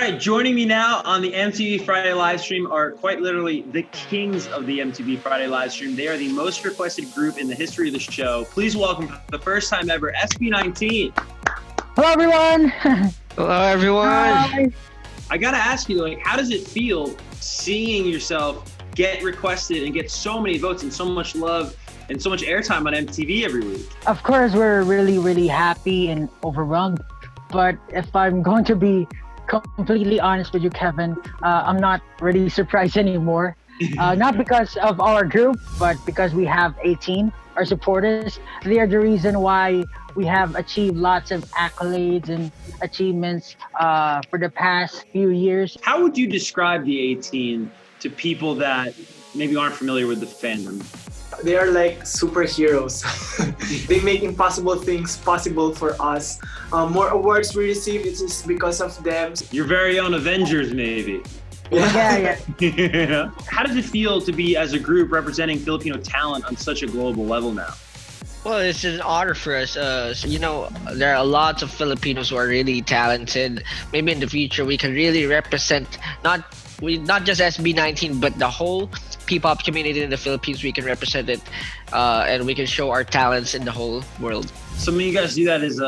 right, joining me now on the MTV Friday live stream are quite literally the kings of the MTV Friday live stream. They are the most requested group in the history of the show. Please welcome for the first time ever, SB19. Hello, everyone. Hello, everyone. Hi. I gotta ask you, like, how does it feel seeing yourself get requested and get so many votes and so much love and so much airtime on MTV every week? Of course, we're really, really happy and overwhelmed. But if I'm going to be completely honest with you, Kevin, I'm not really surprised anymore. Not because of our group, but because we have 18, our supporters. They are the reason why we have achieved lots of accolades and achievements for the past few years. How would you describe the 18 to people that maybe aren't familiar with the fandom? They are like superheroes. They make impossible things possible for us. More awards we receive, it is because of them. Your very own Avengers, maybe. Yeah. Yeah. How does it feel to be, as a group, representing Filipino talent on such a global level now? Well, it's an honor for us. There are lots of Filipinos who are really talented. Maybe in the future we can really represent not just SB19, but the whole P-pop community in the Philippines. We can represent it, and we can show our talents in the whole world. Some of you guys do that is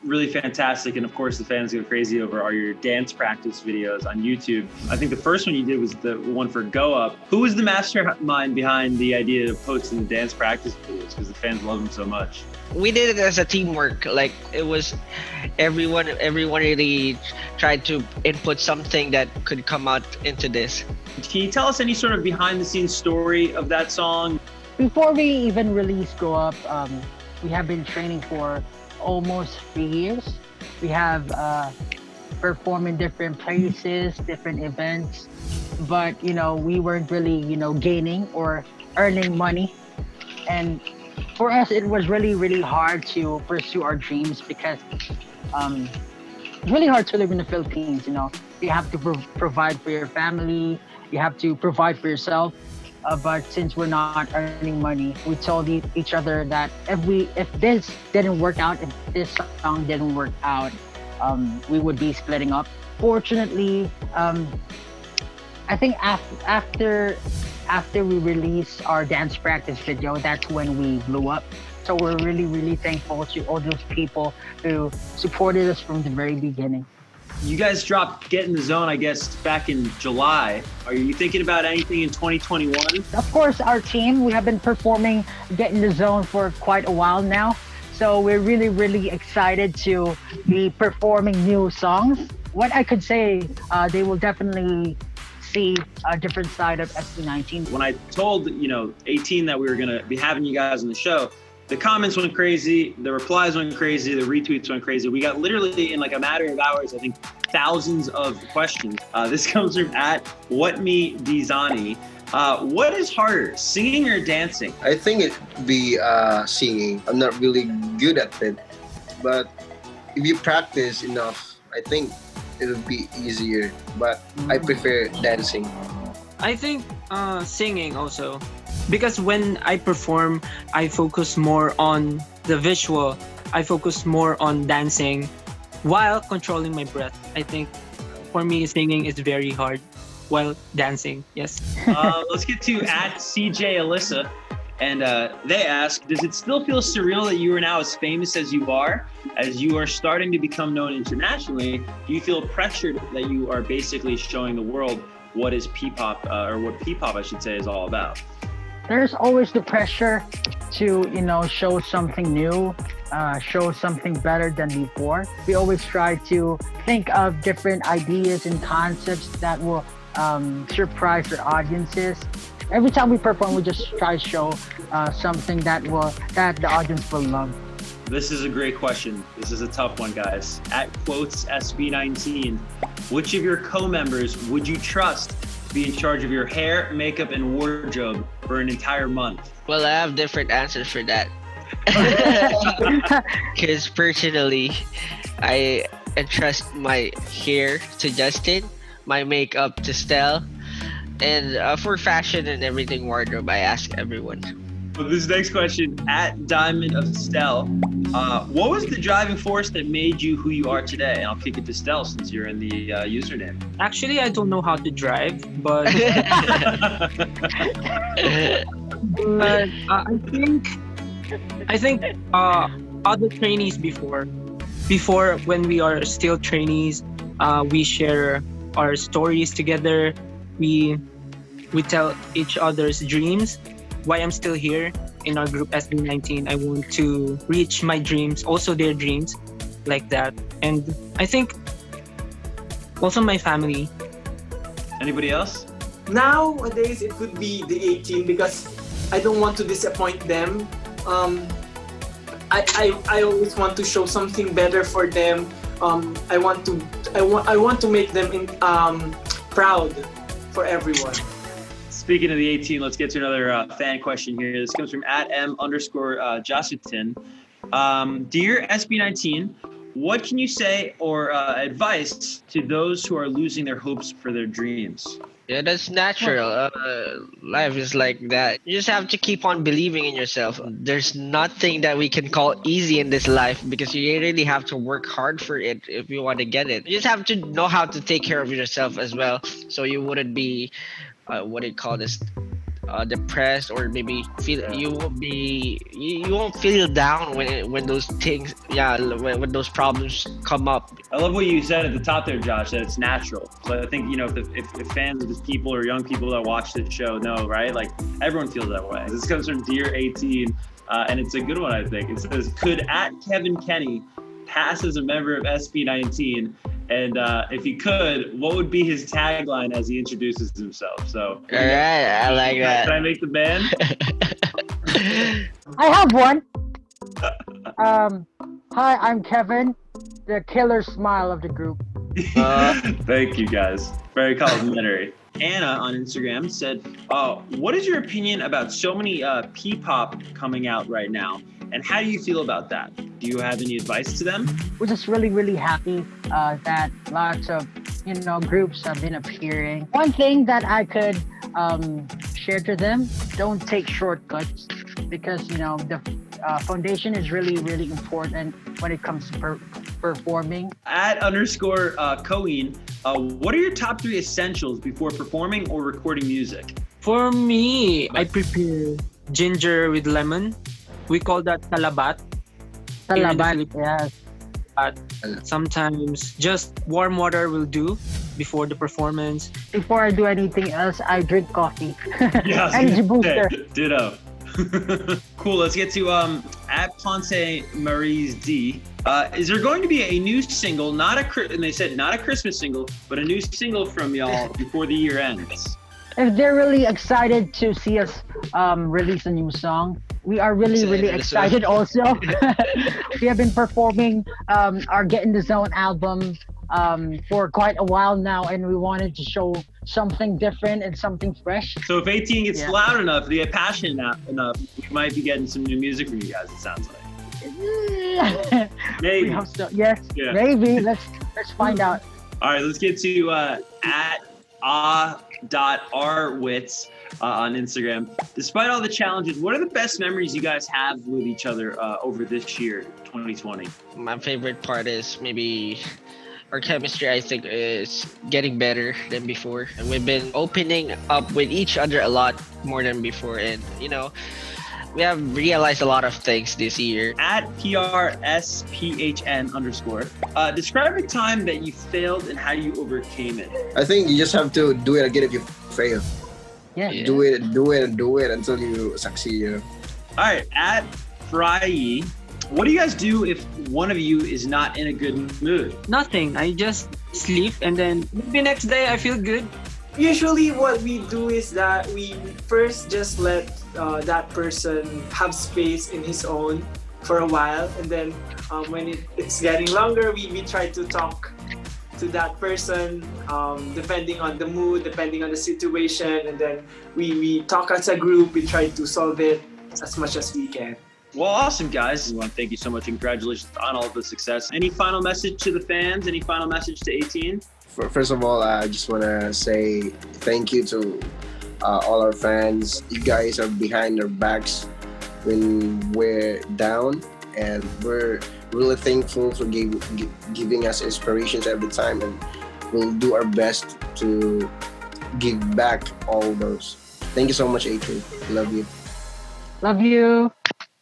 really fantastic, and of course the fans go crazy over are your dance practice videos on YouTube. I think the first one you did was the one for Go Up. Who was the mastermind behind the idea of posting the dance practice videos? Because the fans love them so much. We did it as a teamwork. Like, it was everyone really tried to input something that could come out into this. Can you tell us any sort of behind the scenes story of that song? Before we even released Go Up, we have been training for almost 3 years. We have performed in different places, different events, but we weren't really gaining or earning money. And for us, it was really, really hard to pursue our dreams because it's really hard to live in the Philippines. You have to provide for your family, you have to provide for yourself. But since we're not earning money, we told each other that if this didn't work out, if this song didn't work out, we would be splitting up. Fortunately, I think after we released our dance practice video, that's when we blew up. So we're really, really thankful to all those people who supported us from the very beginning. You guys dropped Get in the Zone, I guess, back in July. Are you thinking about anything in 2021? Of course, our team, we have been performing Get in the Zone for quite a while now. So we're really, really excited to be performing new songs. What I could say, they will definitely see a different side of SB19. When I told 18 that we were going to be having you guys on the show, the comments went crazy, the replies went crazy, the retweets went crazy. We got literally, in like a matter of hours, I think, thousands of questions. This comes from @WhatMeDizani. What is harder, singing or dancing? I think it'd be singing. I'm not really good at it, but if you practice enough, I think it'll be easier. But I prefer dancing. I think singing also, because when I perform, I focus more on the visual. I focus more on dancing while controlling my breath. I think for me, singing is very hard while dancing. Yes. Let's get to @CJ Alyssa. And they ask, does it still feel surreal that you are now as famous as you are starting to become known internationally? Do you feel pressured that you are basically showing the world what is P-pop, or what P-pop, I should say, is all about? There's always the pressure to, show something new, show something better than before. We always try to think of different ideas and concepts that will surprise our audiences. Every time we perform, we just try to show something that the audience will love. This is a great question. This is a tough one, guys. @SB19, which of your co-members would you trust to be in charge of your hair, makeup, and wardrobe for an entire month? Well, I have different answers for that. Because personally, I entrust my hair to Justin, my makeup to Stell, and for fashion and everything wardrobe, I ask everyone. This next question at Diamond of Stell. What was the driving force that made you who you are today? And I'll kick it to Stell since you're in the username. Actually, I don't know how to drive, but I think other trainees before when we are still trainees, we share our stories together. We tell each other's dreams. Why I'm still here in our group SB19. I want to reach my dreams, also their dreams, like that. And I think also my family. Anybody else? Nowadays, it would be the 18 because I don't want to disappoint them. I always want to show something better for them. I want to make them proud for everyone. Speaking of the 18, let's get to another fan question here. This comes from @m_Jasutin. Dear SB19, what can you say or advice to those who are losing their hopes for their dreams? Yeah, that's natural. Life is like that. You just have to keep on believing in yourself. There's nothing that we can call easy in this life because you really have to work hard for it if you want to get it. You just have to know how to take care of yourself as well, so you wouldn't be, depressed, or maybe you won't feel down when those things, when those problems come up. I love what you said at the top there, Josh, that it's natural. So I think, if fans of the people or young people that watch this show know, right? Like, everyone feels that way. This comes from Dear 18, and it's a good one, I think. It says, could @Kevin Kenny pass as a member of SB19? And if he could, what would be his tagline as he introduces himself? So, All right, I like that. Can I make the band? I have one. Hi, I'm Kevin, the killer smile of the group. Thank you, guys. Very complimentary. Anna on Instagram said, what is your opinion about so many P-pop coming out right now? And how do you feel about that? Do you have any advice to them? We're just really, really happy that lots of, groups have been appearing. One thing that I could share to them, don't take shortcuts because, the foundation is really, really important when it comes to performing. @_Cohen, what are your top 3 essentials before performing or recording music? For me, I prepare ginger with lemon. We call that talabat. Salamat, yes. Sometimes just warm water will do before the performance. Before I do anything else, I drink coffee. Yeah, Energy booster. Ditto. Cool. Let's get to @Ponce Maries D. Is there going to be a new single? And they said not a Christmas single, but a new single from y'all before the year ends. If they're really excited to see us release a new song, we are really, really excited also. We have been performing our Get in the Zone album for quite a while now, and we wanted to show something different and something fresh. So if 18 gets loud enough, they get passionate enough, we might be getting some new music from you guys, it sounds like. Maybe. We hope so. Yes, Yeah. maybe. Let's find out. All right, let's get to @a.rwitz on Instagram. Despite all the challenges, what are the best memories you guys have with each other over this year, 2020? My favorite part is maybe our chemistry, I think, is getting better than before. And we've been opening up with each other a lot more than before. And, we have realized a lot of things this year. @PRSPHN_. Describe a time that you failed and how you overcame it. I think you just have to do it again if you fail. Yeah. Do it until you succeed. All right, @Frye, what do you guys do if one of you is not in a good mood? Nothing. I just sleep and then maybe next day I feel good. Usually what we do is that we first just let that person have space in his own for a while, and then when it's getting longer, we try to talk to that person depending on the mood, depending on the situation, and then we talk as a group. We try to solve it as much as we can. Well, awesome, guys. We want to thank you so much and congratulations on all of the success. Any final message to the fans? Any final message to 18? First of all, I just want to say thank you to all our fans. You guys are behind our backs when we're down, and we're really thankful for giving us inspirations every time, and we'll do our best to give back all those. Thank you so much, AK. Love you. Love you.